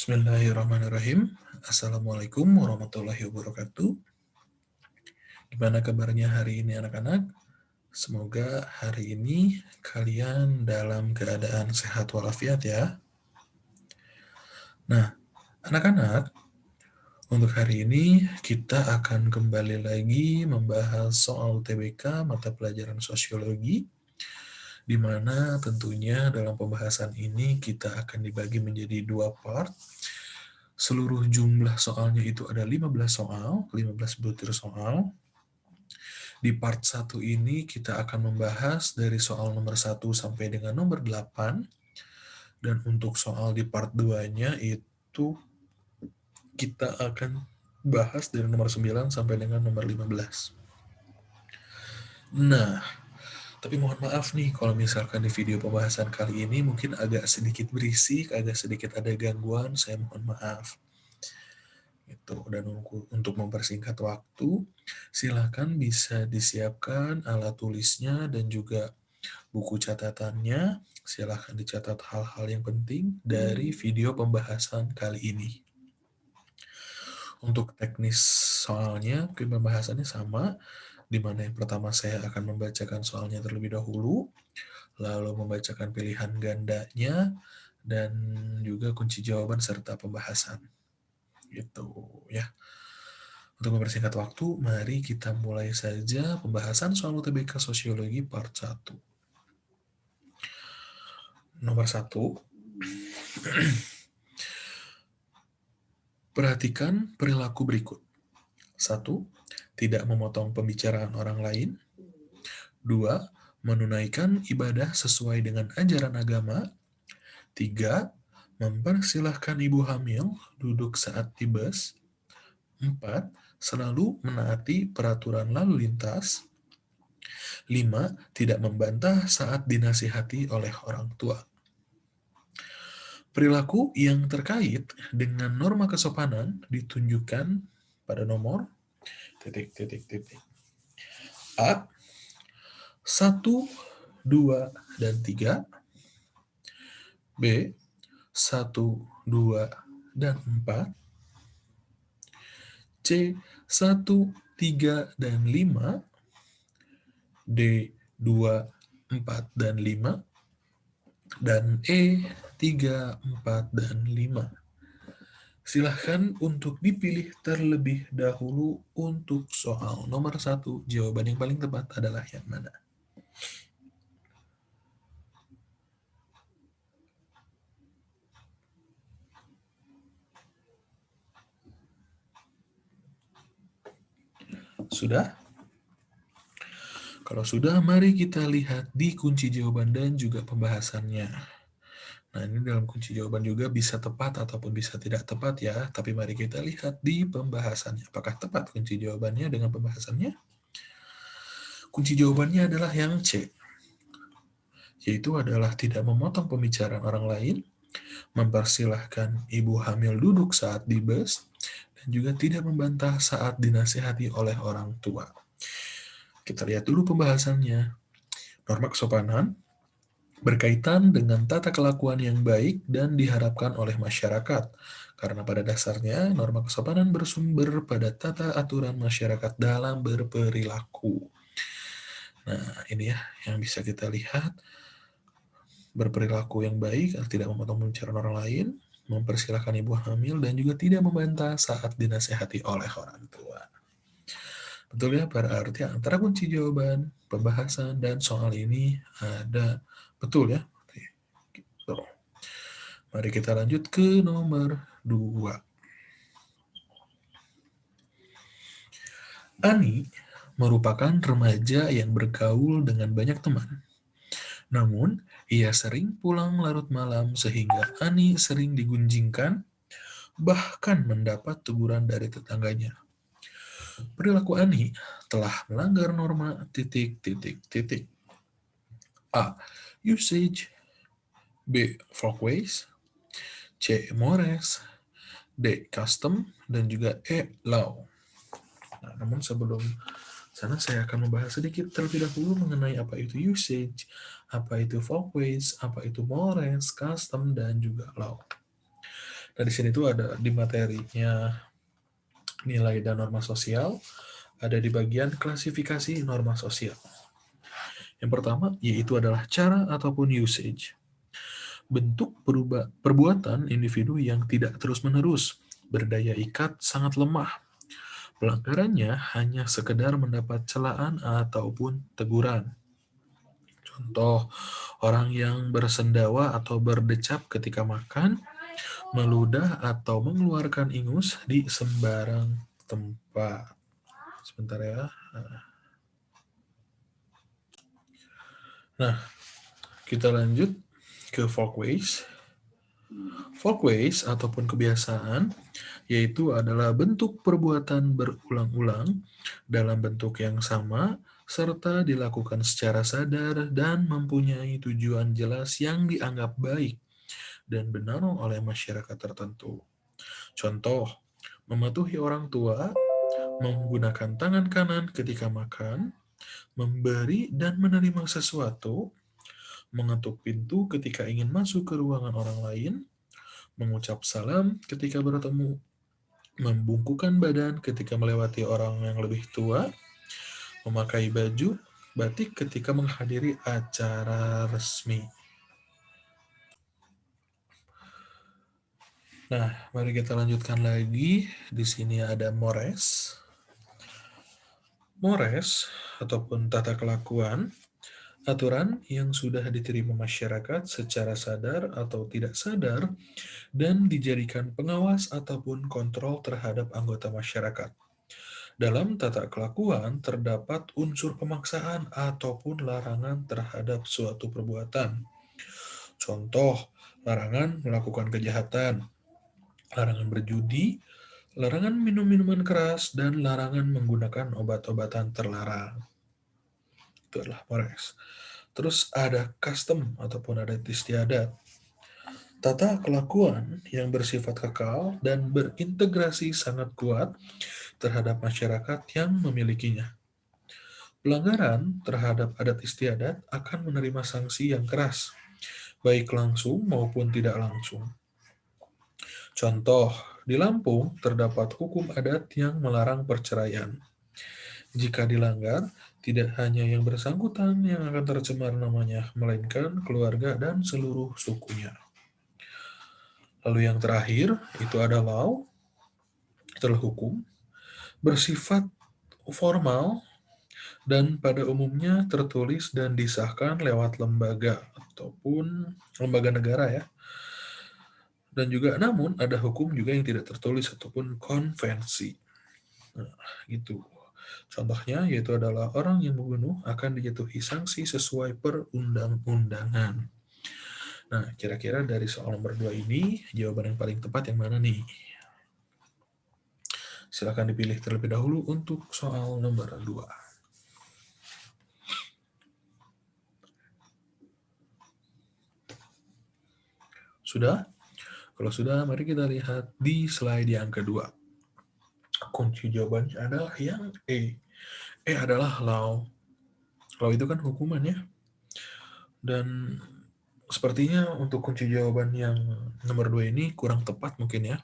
Bismillahirrahmanirrahim. Assalamualaikum warahmatullahi wabarakatuh. Gimana kabarnya hari ini anak-anak? Semoga hari ini kalian dalam keadaan sehat walafiat ya. Nah, anak-anak, untuk hari ini kita akan kembali lagi membahas soal UTBK mata pelajaran sosiologi, di mana tentunya dalam pembahasan ini kita akan dibagi menjadi dua part. Seluruh jumlah soalnya itu ada 15 soal, 15 butir soal. Di part 1 ini kita akan membahas dari soal nomor 1 sampai dengan nomor 8. Dan untuk soal di part 2-nya itu kita akan bahas dari nomor 9 sampai dengan nomor 15. Nah, tapi mohon maaf nih kalau misalkan di video pembahasan kali ini mungkin agak sedikit berisik, agak sedikit ada gangguan, saya mohon maaf. Dan untuk mempersingkat waktu, silakan bisa disiapkan alat tulisnya dan juga buku catatannya. Silakan dicatat hal-hal yang penting dari video pembahasan kali ini. Untuk teknis soalnya, pembahasannya sama, di mana yang pertama saya akan membacakan soalnya terlebih dahulu, lalu membacakan pilihan gandanya, dan juga kunci jawaban serta pembahasan. Gitu ya. Untuk mempersingkat waktu, mari kita mulai saja pembahasan soal UTBK Sosiologi Part 1. Nomor 1. Perhatikan perilaku berikut. 1. Tidak memotong pembicaraan orang lain. 2. Menunaikan ibadah sesuai dengan ajaran agama. 3. Mempersilahkan ibu hamil duduk saat di bus. 4. Selalu menaati peraturan lalu lintas. 5. Tidak membantah saat dinasihati oleh orang tua. Perilaku yang terkait dengan norma kesopanan ditunjukkan pada nomor A, 1, 2, dan 3. B, 1, 2, dan 4. C, 1, 3, dan 5. D, 2, 4, dan 5. Dan E, 3, 4, dan 5. Silahkan untuk dipilih terlebih dahulu untuk soal nomor 1. Jawaban yang paling tepat adalah yang mana? Sudah? Kalau sudah, mari kita lihat di kunci jawaban dan juga pembahasannya. Nah, ini dalam kunci jawaban juga bisa tepat ataupun bisa tidak tepat ya. Tapi mari kita lihat di pembahasannya. Apakah tepat kunci jawabannya dengan pembahasannya? Kunci jawabannya adalah yang C. Yaitu adalah tidak memotong pembicaraan orang lain, mempersilahkan ibu hamil duduk saat di bus, dan juga tidak membantah saat dinasihati oleh orang tua. Kita lihat dulu pembahasannya. Norma kesopanan berkaitan dengan tata kelakuan yang baik dan diharapkan oleh masyarakat. Karena pada dasarnya, norma kesopanan bersumber pada tata aturan masyarakat dalam berperilaku. Nah, ini ya yang bisa kita lihat. Berperilaku yang baik, tidak memotong pembicaraan orang lain, mempersilahkan ibu hamil, dan juga tidak membantah saat dinasehati oleh orang tua. Betul ya, berarti antara kunci jawaban, pembahasan, dan soal ini ada betul ya. Gitu. Mari kita lanjut ke nomor 2. Ani merupakan remaja yang bergaul dengan banyak teman. Namun, ia sering pulang larut malam sehingga Ani sering digunjingkan, bahkan mendapat teguran dari tetangganya. Perilaku Ani telah melanggar norma ... A. Usage. B. Folkways. C. Mores. D. Custom. Dan juga E. Law. Nah, namun sebelum sana saya akan membahas sedikit terlebih dahulu mengenai apa itu usage, apa itu folkways, apa itu mores, custom, dan juga law. Nah, di sini tuh ada di materinya nilai dan norma sosial, ada di bagian klasifikasi norma sosial. Yang pertama yaitu adalah cara ataupun usage. Bentuk perbuatan individu yang tidak terus-menerus, berdaya ikat sangat lemah. Pelanggarannya hanya sekedar mendapat celaan ataupun teguran. Contoh, orang yang bersendawa atau berdecap ketika makan, meludah atau mengeluarkan ingus di sembarang tempat. Sebentar ya. Nah, kita lanjut ke folkways. Folkways ataupun kebiasaan yaitu adalah bentuk perbuatan berulang-ulang dalam bentuk yang sama serta dilakukan secara sadar dan mempunyai tujuan jelas yang dianggap baik dan benar oleh masyarakat tertentu. Contoh, mematuhi orang tua, menggunakan tangan kanan ketika makan, memberi dan menerima sesuatu, mengetuk pintu ketika ingin masuk ke ruangan orang lain, mengucap salam ketika bertemu, membungkukkan badan ketika melewati orang yang lebih tua, memakai baju batik ketika menghadiri acara resmi. Nah, mari kita lanjutkan lagi. Di sini ada mores. Mores ataupun tata kelakuan, aturan yang sudah diterima masyarakat secara sadar atau tidak sadar dan dijadikan pengawas ataupun kontrol terhadap anggota masyarakat. Dalam tata kelakuan terdapat unsur pemaksaan ataupun larangan terhadap suatu perbuatan. Contoh, larangan melakukan kejahatan, larangan berjudi, larangan minum minuman keras, dan larangan menggunakan obat-obatan terlarang. Itu adalah mores. Terus ada custom ataupun adat istiadat. Tata kelakuan yang bersifat kekal dan berintegrasi sangat kuat terhadap masyarakat yang memilikinya. Pelanggaran terhadap adat istiadat akan menerima sanksi yang keras, baik langsung maupun tidak langsung. Contoh, di Lampung terdapat hukum adat yang melarang perceraian. Jika dilanggar, tidak hanya yang bersangkutan yang akan tercemar namanya, melainkan keluarga dan seluruh sukunya. Lalu yang terakhir, itu adalah hukum, bersifat formal dan pada umumnya tertulis dan disahkan lewat lembaga ataupun lembaga negara ya. Dan juga namun ada hukum juga yang tidak tertulis ataupun konvensi. Nah, gitu. Contohnya yaitu adalah orang yang membunuh akan dijatuhi sanksi sesuai perundang-undangan. Nah, kira-kira dari soal nomor 2 ini, jawaban yang paling tepat yang mana nih? Silakan dipilih terlebih dahulu untuk soal nomor 2. Sudah? Kalau sudah, mari kita lihat di slide yang kedua. Kunci jawabannya adalah yang E. E adalah law. Law itu kan hukuman ya. Dan sepertinya untuk kunci jawaban yang nomor 2 ini kurang tepat mungkin ya.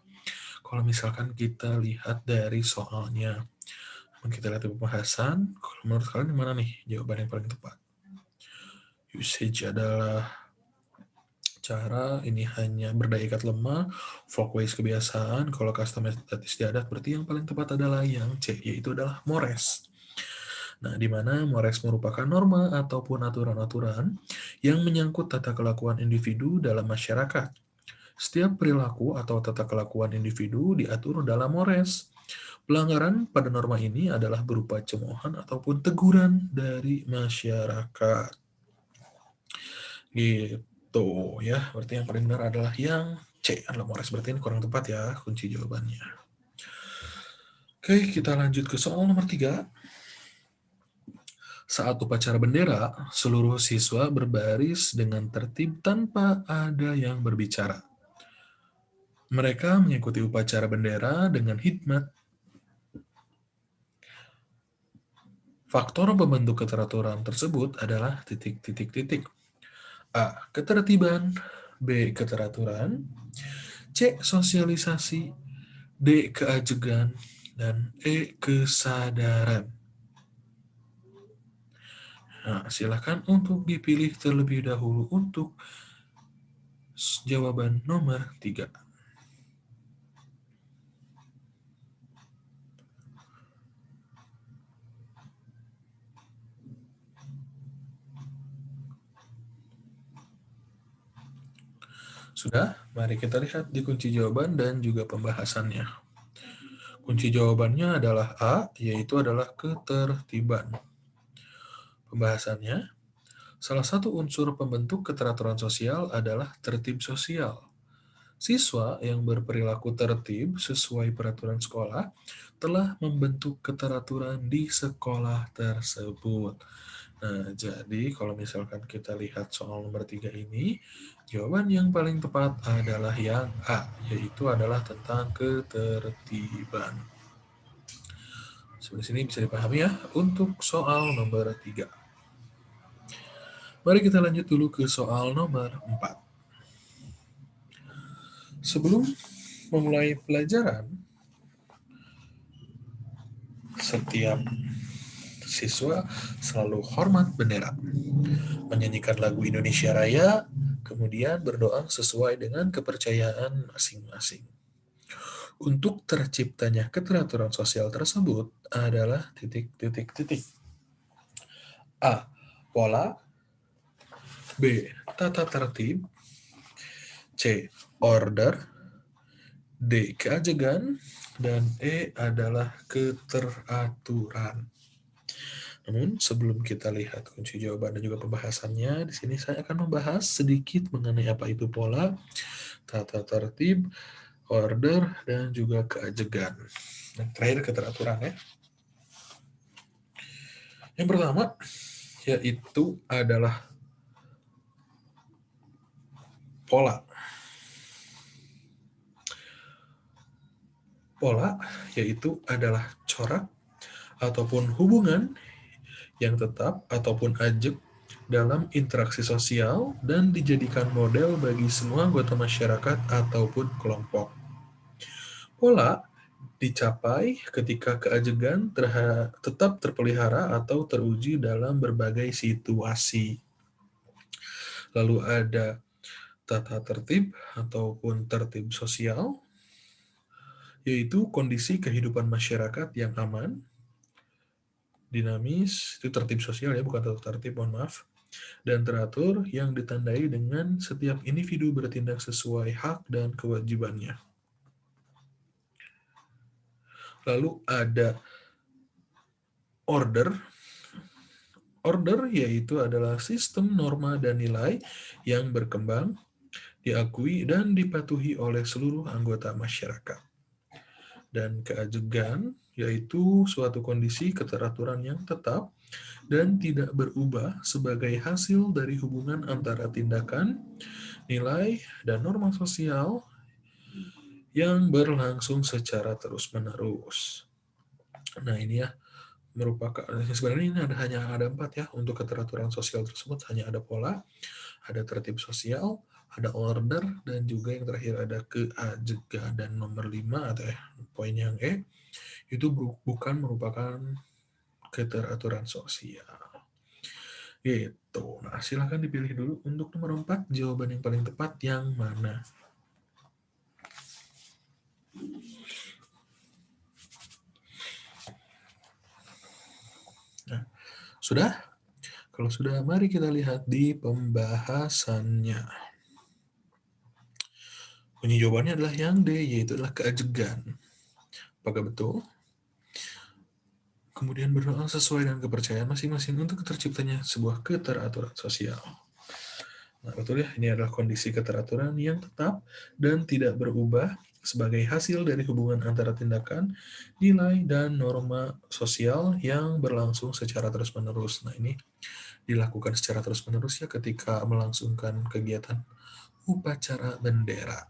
Kalau misalkan kita lihat dari soalnya. Kita lihat di pembahasan, kalau menurut kalian mana nih jawaban yang paling tepat? Usage adalah cara, ini hanya berdaya ikat lemah, folkways kebiasaan, kalau custom istiadat berarti yang paling tepat adalah yang C, yaitu adalah mores. Nah, di mana mores merupakan norma ataupun aturan-aturan yang menyangkut tata kelakuan individu dalam masyarakat. Setiap perilaku atau tata kelakuan individu diatur dalam mores. Pelanggaran pada norma ini adalah berupa cemoohan ataupun teguran dari masyarakat. Gitu ya, berarti yang paling benar adalah yang C adalah mores. Berarti ini kurang tepat ya kunci jawabannya. Oke, kita lanjut ke soal nomor 3. Saat upacara bendera, seluruh siswa berbaris dengan tertib tanpa ada yang berbicara. Mereka mengikuti upacara bendera dengan hikmat. Faktor pembentuk keteraturan tersebut adalah titik-titik-titik. A. Ketertiban. B. Keteraturan. C. Sosialisasi, D. Keajegan, dan E. Kesadaran. Nah, silakan untuk dipilih terlebih dahulu untuk jawaban nomor 3. Sudah? Mari kita lihat di kunci jawaban dan juga pembahasannya. Kunci jawabannya adalah A, yaitu adalah ketertiban. Pembahasannya, salah satu unsur pembentuk keteraturan sosial adalah tertib sosial. Siswa yang berperilaku tertib sesuai peraturan sekolah telah membentuk keteraturan di sekolah tersebut. Nah, jadi kalau misalkan kita lihat soal nomor 3 ini, jawaban yang paling tepat adalah yang A, yaitu adalah tentang ketertiban. Sebenarnya sini bisa dipahami ya untuk soal nomor 3. Mari kita lanjut dulu ke soal nomor 4. Sebelum memulai pelajaran, setiap siswa selalu hormat bendera, menyanyikan lagu Indonesia Raya, kemudian berdoa sesuai dengan kepercayaan masing-masing. Untuk terciptanya keteraturan sosial tersebut adalah titik-titik-titik. A. Pola. B. Tata tertib. C. Order. D. Keajegan. Dan E adalah keteraturan. Namun sebelum kita lihat kunci jawaban dan juga pembahasannya, di sini saya akan membahas sedikit mengenai apa itu pola, tata tertib, order, dan juga keajegan. Dan terakhir keteraturan ya. Yang pertama yaitu adalah pola. Pola yaitu adalah corak ataupun hubungan yang tetap ataupun ajak dalam interaksi sosial dan dijadikan model bagi semua anggota masyarakat ataupun kelompok. Pola dicapai ketika keajegan tetap terpelihara atau teruji dalam berbagai situasi. Lalu ada tata tertib ataupun tertib sosial, yaitu kondisi kehidupan masyarakat yang aman, dinamis, itu tertib sosial ya, bukan tata tertib, mohon maaf, dan teratur yang ditandai dengan setiap individu bertindak sesuai hak dan kewajibannya. Lalu ada order. Order yaitu adalah sistem norma dan nilai yang berkembang, diakui dan dipatuhi oleh seluruh anggota masyarakat. Dan keajegan yaitu suatu kondisi keteraturan yang tetap dan tidak berubah sebagai hasil dari hubungan antara tindakan, nilai, dan norma sosial yang berlangsung secara terus-menerus. Nah, ini ya merupakan sebenarnya ini hanya ada 4 ya untuk keteraturan sosial tersebut, hanya ada pola, ada tertib sosial, ada order, dan juga yang terakhir ada keajegan. Dan nomor 5 atau poin yang E itu bukan merupakan keteraturan sosial. Gitu. Nah, silahkan dipilih dulu untuk nomor 4, jawaban yang paling tepat yang mana? Nah, sudah? Kalau sudah, mari kita lihat di pembahasannya. Kunci jawabannya adalah yang D, yaitu adalah keajegan. Apakah betul? Kemudian berdoa sesuai dengan kepercayaan masing-masing untuk terciptanya sebuah keteraturan sosial. Nah, betul ya, ini adalah kondisi keteraturan yang tetap dan tidak berubah sebagai hasil dari hubungan antara tindakan, nilai, dan norma sosial yang berlangsung secara terus-menerus. Nah, ini dilakukan secara terus-menerus ya ketika melangsungkan kegiatan upacara bendera.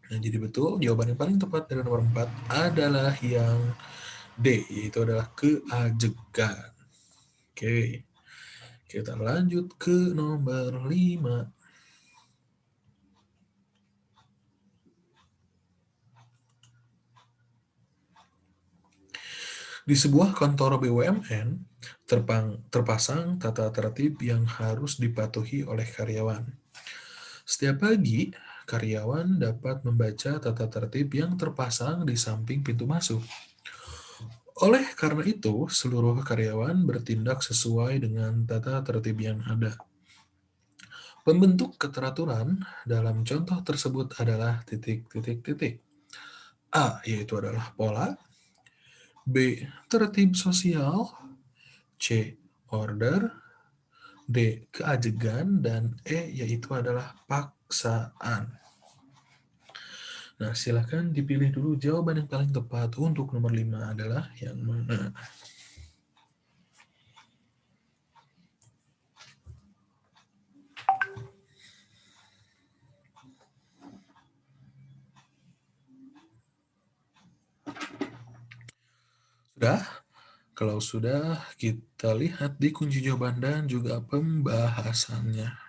Nah, jadi betul, jawaban yang paling tepat dari nomor 4 adalah yang D, yaitu adalah keajegan. Oke, kita lanjut ke nomor 5. Di sebuah kantor BUMN, terpasang tata tertib yang harus dipatuhi oleh karyawan. Setiap pagi, karyawan dapat membaca tata tertib yang terpasang di samping pintu masuk. Oleh karena itu, seluruh karyawan bertindak sesuai dengan tata tertib yang ada. Pembentuk keteraturan dalam contoh tersebut adalah titik, titik, titik. A, yaitu adalah pola. B, tertib sosial. C, order. D, keajegan. Dan E, yaitu adalah paksaan. Nah, silakan dipilih dulu jawaban yang paling tepat untuk nomor 5 adalah yang mana? Sudah? Kalau sudah, kita lihat di kunci jawaban dan juga pembahasannya.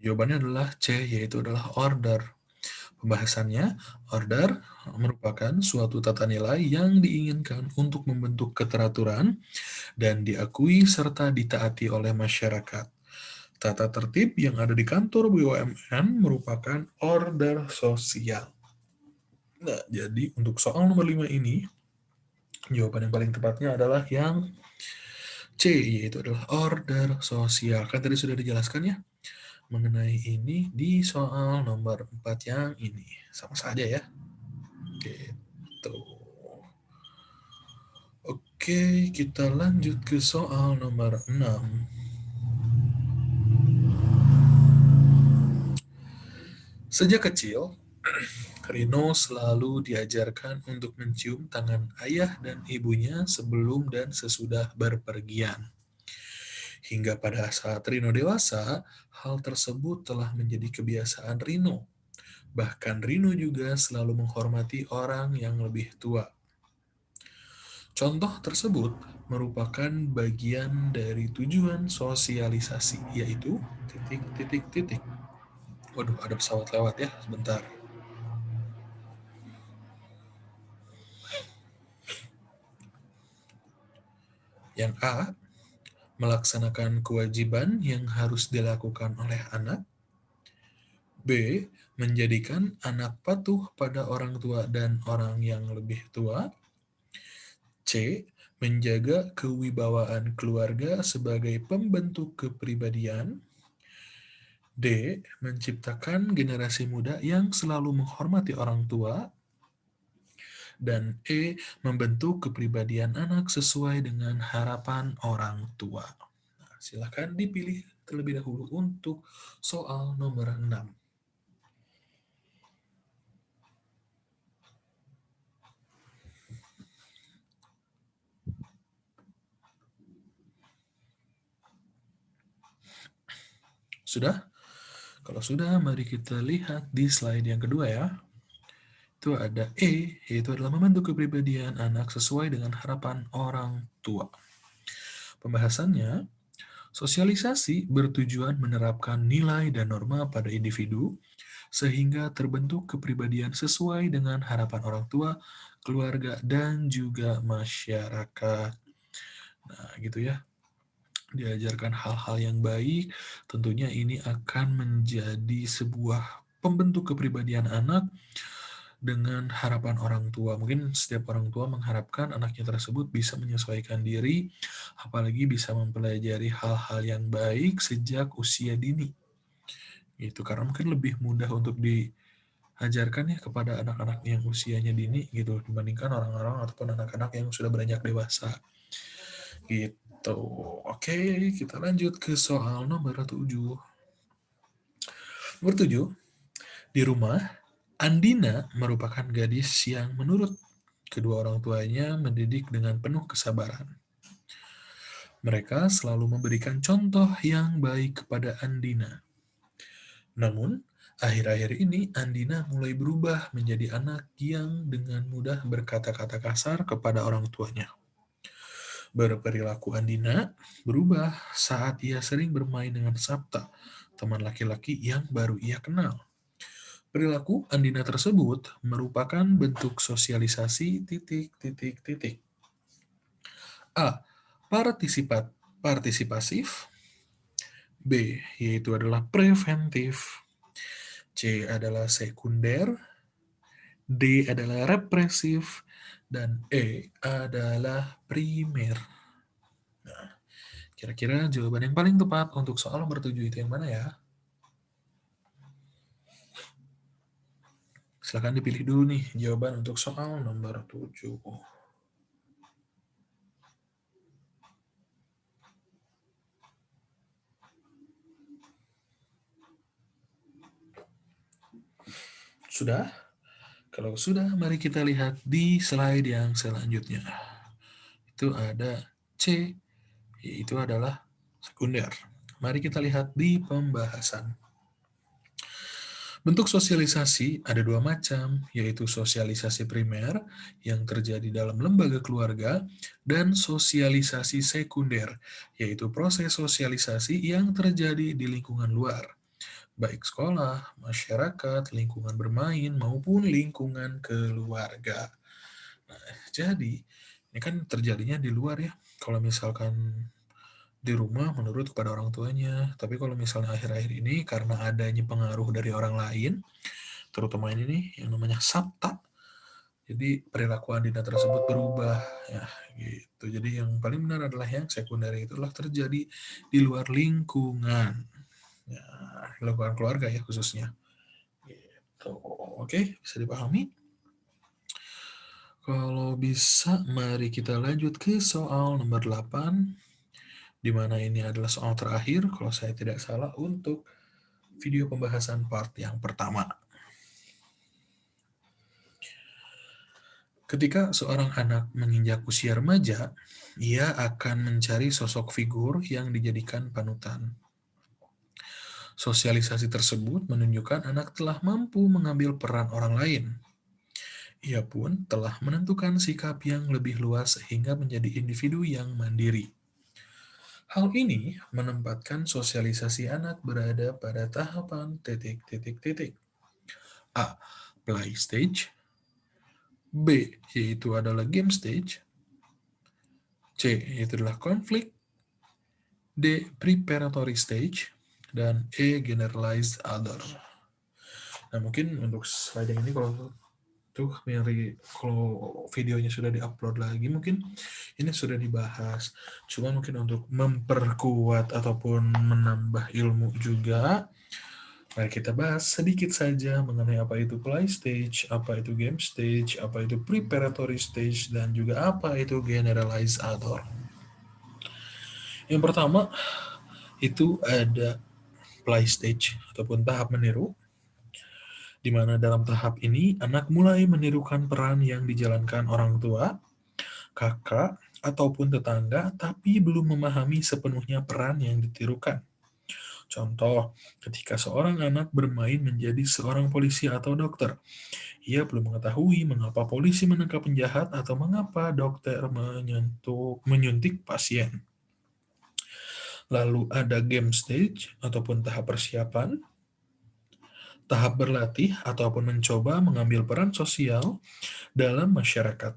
Jawabannya adalah C, yaitu adalah order. Pembahasannya, order merupakan suatu tata nilai yang diinginkan untuk membentuk keteraturan dan diakui serta ditaati oleh masyarakat. Tata tertib yang ada di kantor BUMN merupakan order sosial. Nah, jadi untuk soal nomor 5 ini, jawaban yang paling tepatnya adalah yang C, yaitu adalah order sosial. Kan tadi sudah dijelaskan ya mengenai ini di soal nomor 4 yang ini. Sama saja ya. Gitu. Oke, kita lanjut ke soal nomor 6. Sejak kecil, Rino selalu diajarkan untuk mencium tangan ayah dan ibunya sebelum dan sesudah berpergian. Hingga pada saat Rino dewasa, hal tersebut telah menjadi kebiasaan Rino. Bahkan Rino juga selalu menghormati orang yang lebih tua. Contoh tersebut merupakan bagian dari tujuan sosialisasi, yaitu titik, titik, titik. Waduh, ada pesawat lewat ya, sebentar. Yang A, melaksanakan kewajiban yang harus dilakukan oleh anak. B, menjadikan anak patuh pada orang tua dan orang yang lebih tua. C, menjaga kewibawaan keluarga sebagai pembentuk kepribadian. D, menciptakan generasi muda yang selalu menghormati orang tua. Dan E, membentuk kepribadian anak sesuai dengan harapan orang tua. Nah, silakan dipilih terlebih dahulu untuk soal nomor 6. Sudah? Kalau sudah, mari kita lihat di slide yang kedua ya. Itu ada E, yaitu adalah membentuk kepribadian anak sesuai dengan harapan orang tua. Pembahasannya, sosialisasi bertujuan menerapkan nilai dan norma pada individu sehingga terbentuk kepribadian sesuai dengan harapan orang tua, keluarga, dan juga masyarakat. Nah, gitu ya. Diajarkan hal-hal yang baik, tentunya ini akan menjadi sebuah pembentuk kepribadian anak dengan harapan orang tua. Mungkin setiap orang tua mengharapkan anaknya tersebut bisa menyesuaikan diri, apalagi bisa mempelajari hal-hal yang baik sejak usia dini. Gitu, karena mungkin lebih mudah untuk diajarkan ya kepada anak-anak yang usianya dini gitu dibandingkan orang-orang ataupun anak-anak yang sudah beranjak dewasa. Gitu. Oke, kita lanjut ke soal nomor 7. Nomor 7, di rumah, Andina merupakan gadis yang menurut kedua orang tuanya mendidik dengan penuh kesabaran. Mereka selalu memberikan contoh yang baik kepada Andina. Namun, akhir-akhir ini Andina mulai berubah menjadi anak yang dengan mudah berkata-kata kasar kepada orang tuanya. Berperilaku Andina berubah saat ia sering bermain dengan Sapta, teman laki-laki yang baru ia kenal. Perilaku andina tersebut merupakan bentuk sosialisasi titik titik titik. A. Partisipasif. B. Yaitu adalah preventif. C adalah sekunder. D adalah represif. Dan E adalah primer. Nah, kira-kira jawaban yang paling tepat untuk soal nomor 7 itu yang mana ya? Silahkan dipilih dulu nih jawaban untuk soal nomor 7. Sudah? Kalau sudah, mari kita lihat di slide yang selanjutnya. Itu ada C, yaitu adalah sekunder. Mari kita lihat di pembahasan. Bentuk sosialisasi ada dua macam, yaitu sosialisasi primer yang terjadi dalam lembaga keluarga dan sosialisasi sekunder, yaitu proses sosialisasi yang terjadi di lingkungan luar, baik sekolah, masyarakat, lingkungan bermain, maupun lingkungan keluarga. Nah, jadi ini kan terjadinya di luar ya. Kalau misalkan di rumah menurut kepada orang tuanya, tapi kalau misalnya akhir-akhir ini karena adanya pengaruh dari orang lain, terutama ini nih yang namanya Sabta. Jadi perilaku Andina tersebut berubah ya gitu. Jadi yang paling benar adalah yang sekunder itulah terjadi di luar lingkungan. Ya, lingkungan keluarga ya khususnya. Gitu. Oke, bisa dipahami? Kalau bisa, mari kita lanjut ke soal nomor 8, di mana ini adalah soal terakhir, kalau saya tidak salah, untuk video pembahasan part yang pertama. Ketika seorang anak menginjak usia remaja, ia akan mencari sosok figur yang dijadikan panutan. Sosialisasi tersebut menunjukkan anak telah mampu mengambil peran orang lain. Ia pun telah menentukan sikap yang lebih luas sehingga menjadi individu yang mandiri. Hal ini menempatkan sosialisasi anak berada pada tahapan titik titik titik. A. Play stage. B. Yaitu adalah game stage. C. Yaitu adalah konflik. D. Preparatory stage. Dan E. Generalized other. Nah, mungkin untuk slide yang ini kalau videonya sudah diupload lagi mungkin ini sudah dibahas. Cuma mungkin untuk memperkuat ataupun menambah ilmu juga, mari kita bahas sedikit saja mengenai apa itu play stage, apa itu game stage, apa itu preparatory stage, dan juga apa itu generalized other. Yang pertama itu ada play stage ataupun tahap meniru, di mana dalam tahap ini anak mulai menirukan peran yang dijalankan orang tua, kakak, ataupun tetangga, tapi belum memahami sepenuhnya peran yang ditirukan. Contoh, ketika seorang anak bermain menjadi seorang polisi atau dokter, ia belum mengetahui mengapa polisi menangkap penjahat atau mengapa dokter menyuntik pasien. Lalu ada game stage ataupun tahap persiapan, tahap berlatih ataupun mencoba mengambil peran sosial dalam masyarakat.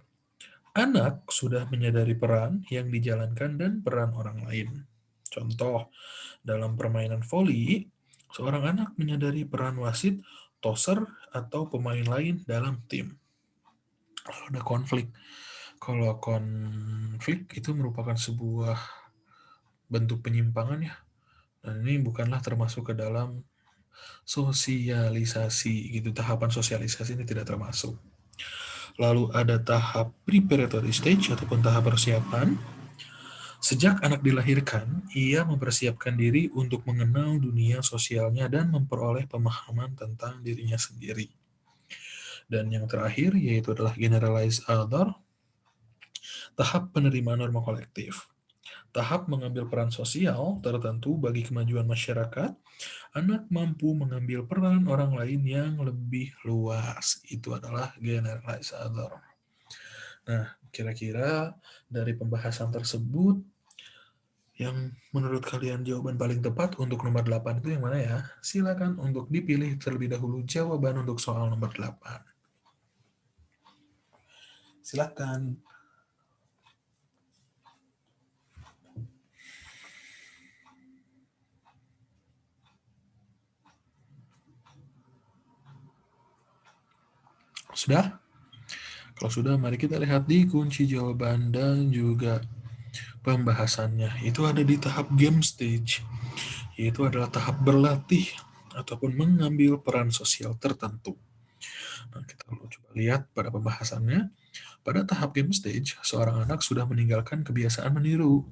Anak sudah menyadari peran yang dijalankan dan peran orang lain. Contoh, dalam permainan voli, seorang anak menyadari peran wasit, toser, atau pemain lain dalam tim. Kalau ada konflik, kalau konflik itu merupakan sebuah bentuk penyimpangan ya, dan ini bukanlah termasuk ke dalam sosialisasi gitu, tahapan sosialisasi ini tidak termasuk. Lalu ada tahap preparatory stage ataupun tahap persiapan. Sejak anak dilahirkan, ia mempersiapkan diri untuk mengenal dunia sosialnya dan memperoleh pemahaman tentang dirinya sendiri. Dan yang terakhir yaitu adalah generalized other, tahap penerima norma kolektif. Tahap mengambil peran sosial tertentu bagi kemajuan masyarakat, anak mampu mengambil peran orang lain yang lebih luas. Itu adalah generalized other. Nah, kira-kira dari pembahasan tersebut, Yang menurut kalian jawaban paling tepat untuk nomor 8 itu yang mana ya? Silakan untuk dipilih terlebih dahulu jawaban untuk soal nomor 8. Silakan. Sudah? Kalau sudah, mari kita lihat di kunci jawaban dan juga pembahasannya. Itu ada di tahap game stage, yaitu adalah tahap berlatih ataupun mengambil peran sosial tertentu. Nah, kita coba lihat pada pembahasannya. Pada tahap game stage, seorang anak sudah meninggalkan kebiasaan meniru.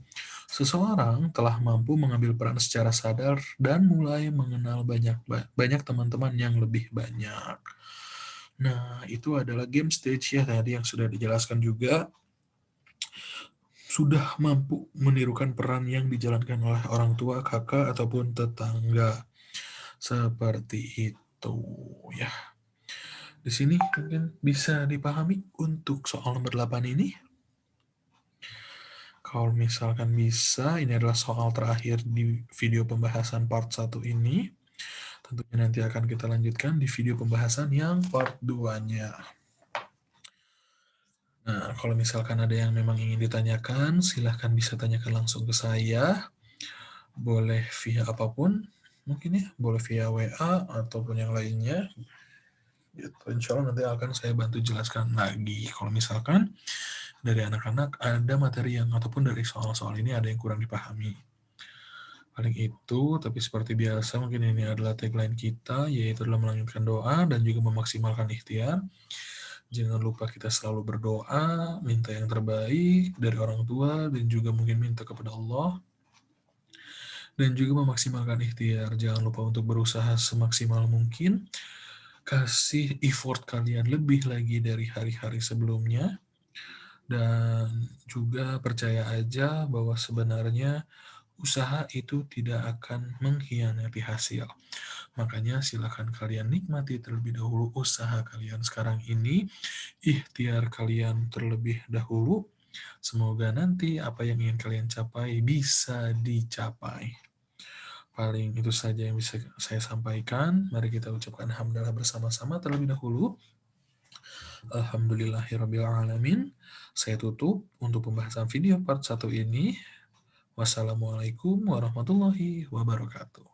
Seseorang telah mampu mengambil peran secara sadar dan mulai mengenal banyak teman-teman yang lebih banyak. Nah, itu adalah game stage ya tadi yang sudah dijelaskan juga. Sudah mampu menirukan peran yang dijalankan oleh orang tua, kakak, ataupun tetangga. Seperti itu ya. Di sini mungkin bisa dipahami untuk soal nomor 8 ini. Kalau misalkan bisa, ini adalah soal terakhir di video pembahasan part 1 ini. Tentunya nanti akan kita lanjutkan di video pembahasan yang part 2-nya. Nah, kalau misalkan ada yang memang ingin ditanyakan, silahkan bisa tanyakan langsung ke saya. Boleh via apapun, mungkin ya, boleh via WA ataupun yang lainnya. Gitu. Insya Allah nanti akan saya bantu jelaskan lagi. Kalau misalkan dari anak-anak ada materi yang ataupun dari soal-soal ini ada yang kurang dipahami. Paling itu, tapi seperti biasa mungkin ini adalah tagline kita, yaitu adalah melanjutkan doa dan juga memaksimalkan ikhtiar. Jangan lupa kita selalu berdoa, minta yang terbaik dari orang tua, dan juga mungkin minta kepada Allah. Dan juga memaksimalkan ikhtiar. Jangan lupa untuk berusaha semaksimal mungkin. Kasih effort kalian lebih lagi dari hari-hari sebelumnya. Dan juga percaya aja bahwa sebenarnya usaha itu tidak akan mengkhianati hasil. Makanya silakan kalian nikmati terlebih dahulu usaha kalian sekarang ini, ikhtiar kalian terlebih dahulu. Semoga nanti apa yang ingin kalian capai bisa dicapai. Paling itu saja yang bisa saya sampaikan. Mari kita ucapkan hamdalah bersama-sama terlebih dahulu. Alhamdulillahirrabbilalamin. Saya tutup untuk pembahasan video part 1 ini. Wassalamualaikum warahmatullahi wabarakatuh.